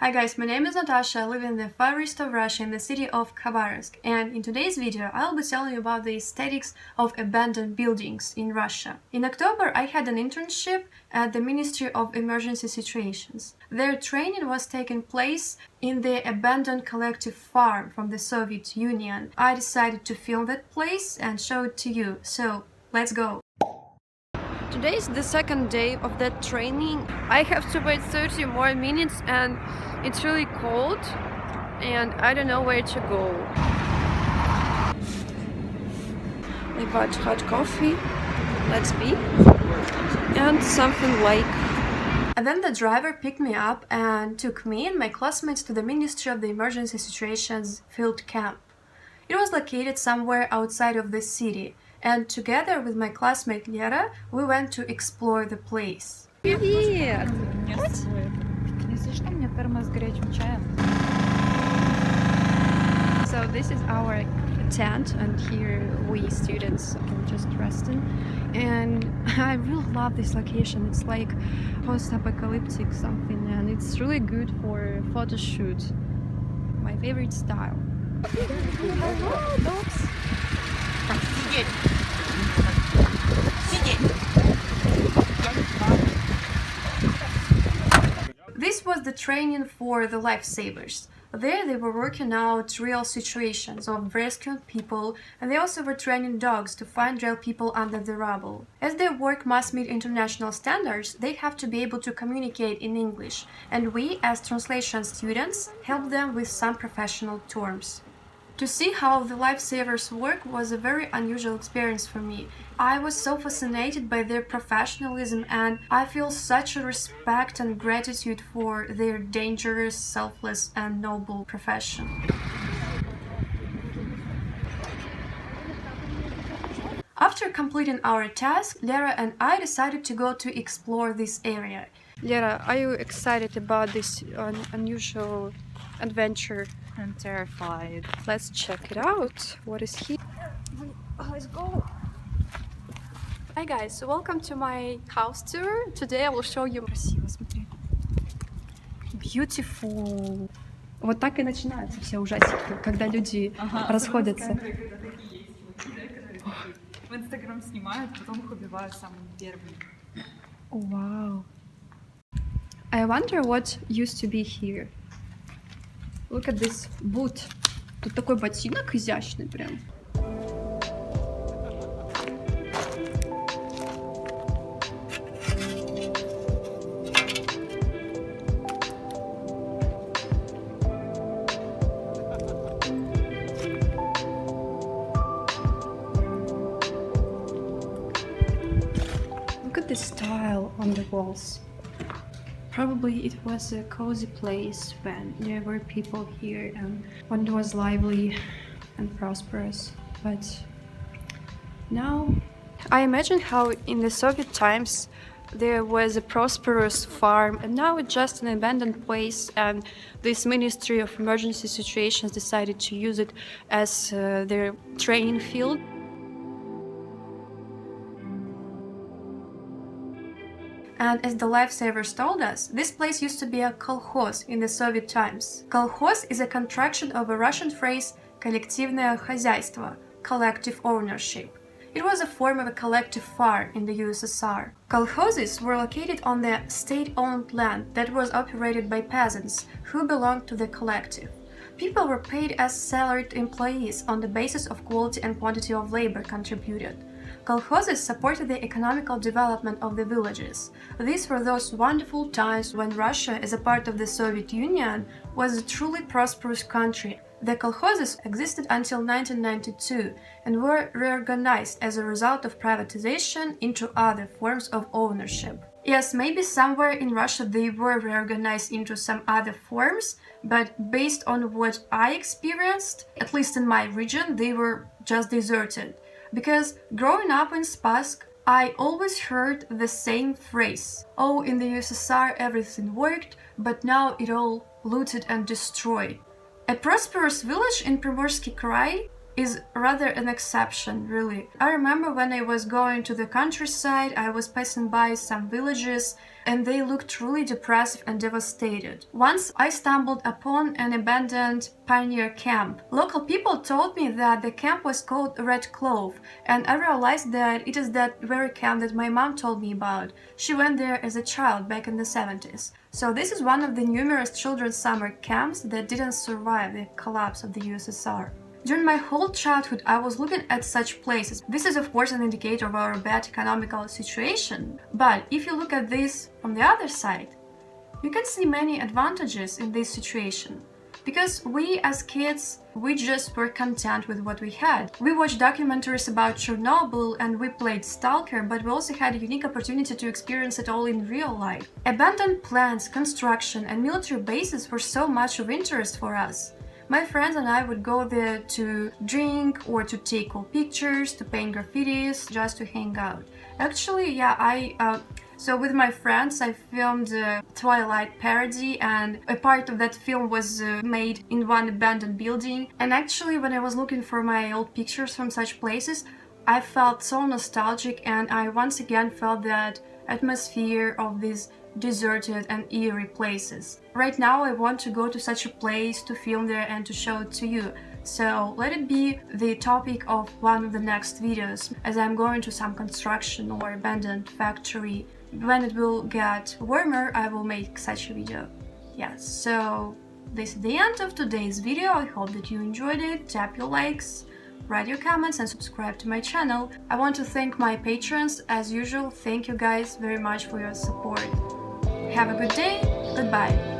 Hi guys, my name is Natasha, I live in the far east of Russia in the city of Khabarovsk, and in today's video I'll be telling you about the aesthetics of abandoned buildings in Russia. In October I had an internship at the Ministry of Emergency Situations. Their training was taking place in the abandoned collective farm from the Soviet Union. I decided to film that place and show it to you, so let's go! Today is the second day of that training. I have to wait 30 more minutes and it's really cold and I don't know where to go. I bought hot coffee, let's be, and something like. And then the driver picked me up and took me and my classmates to the Ministry of the Emergency Situations field camp. It was located somewhere outside of the city. And together with my classmate Lera, we went to explore the place. Привет! So this is our tent, and here we students can just rest in. And I really love this location. It's like post-apocalyptic something, and it's really good for photo shoot. My favorite style. Hello, dogs! This was the training for the lifesavers. There they were working out real situations of rescuing people, and they also were training dogs to find real people under the rubble. As their work must meet international standards, they have to be able to communicate in English, and we, as translation students, help them with some professional terms. To see how the lifesavers work was a very unusual experience for me. I was so fascinated by their professionalism and I feel such a respect and gratitude for their dangerous, selfless and noble profession. After completing our task, Lera and I decided to go to explore this area. Lera, are you excited about this unusual adventure? I'm terrified. Let's check it out. What is here? Let's go. Hi guys, so welcome to my house tour. Today I will show you. Красиво, смотри. Beautiful. Вот так и начинаются все ужастики, когда люди расходятся. В Инстаграм снимают, потом их убивают самыми первыми. Wow. I wonder what used to be here. Look at this boot. Тут такой ботинок изящный прям. Look at the style on the walls. Probably it was a cozy place when there were people here and when it was lively and prosperous. But now I imagine how in the Soviet times there was a prosperous farm and now it's just an abandoned place, and this Ministry of Emergency Situations decided to use it as their training field. And as the lifesavers told us, this place used to be a kolkhoz in the Soviet times. Kolkhoz is a contraction of a Russian phrase коллективное хозяйство, collective ownership. It was a form of a collective farm in the USSR. Kolkhozes were located on the state-owned land that was operated by peasants who belonged to the collective. People were paid as salaried employees on the basis of quality and quantity of labor contributed. Kolkhozes supported the economical development of the villages. These were those wonderful times when Russia, as a part of the Soviet Union, was a truly prosperous country. The kolkhozes existed until 1992 and were reorganized as a result of privatization into other forms of ownership. Yes, maybe somewhere in Russia they were reorganized into some other forms, but based on what I experienced, at least in my region, they were just deserted. Because growing up in Spassk, I always heard the same phrase. Oh, in the USSR everything worked, but now it all looted and destroyed. A prosperous village in Primorsky Krai is rather an exception, really. I remember when I was going to the countryside, I was passing by some villages and they looked truly depressive and devastated. Once I stumbled upon an abandoned pioneer camp. Local people told me that the camp was called Red Clove, and I realized that it is that very camp that my mom told me about. She went there as a child back in the 70s. So this is one of the numerous children's summer camps that didn't survive the collapse of the USSR. During my whole childhood, I was looking at such places. This is of course an indicator of our bad economical situation. But if you look at this from the other side, you can see many advantages in this situation. Because we as kids, we just were content with what we had. We watched documentaries about Chernobyl and we played Stalker, but we also had a unique opportunity to experience it all in real life. Abandoned plants, construction, and military bases were so much of interest for us. My friends and I would go there to drink or to take cool pictures, to paint graffitis, just to hang out. Actually, so with my friends, I filmed a Twilight parody, and a part of that film was made in one abandoned building. And actually, when I was looking for my old pictures from such places, I felt so nostalgic, and I once again felt that atmosphere of these deserted and eerie places. Right now I want to go to such a place, to film there and to show it to you. So let it be the topic of one of the next videos, as I'm going to some construction or abandoned factory. When it will get warmer, I will make such a video. Yes, so this is the end of today's video. I hope that you enjoyed it. Tap your likes, write your comments and subscribe to my channel. I want to thank my patrons as usual. Thank you guys very much for your support. Have a good day. Goodbye.